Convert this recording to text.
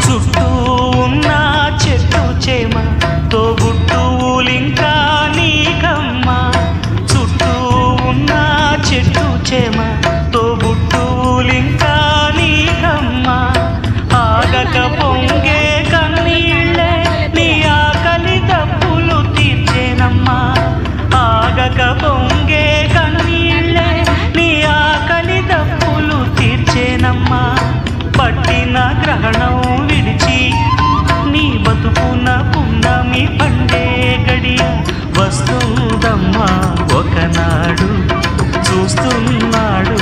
చుట్టూ ఉన్న చెట్టు చేమ తోబుట్టువులింకా నీకమ్మ. చుట్టూ ఉన్న చెట్టు చేమ తోబుట్టువులింకా నీకమ్మ. ఆగక పొంగే కన్నీళ్ళే నీ ఆకలి దప్పులు తీర్చేనమ్మా. ఆగక పొంగే కన్నీళ్ళే నీ ఆకలి దప్పులు తీర్చేనమ్మా. పట్టిన గ్రహణం విడిచి నీ బతుకున పున్నమి పండే గడియ వస్తుందమ్మా ఒకనాడు. చూస్తున్నాడు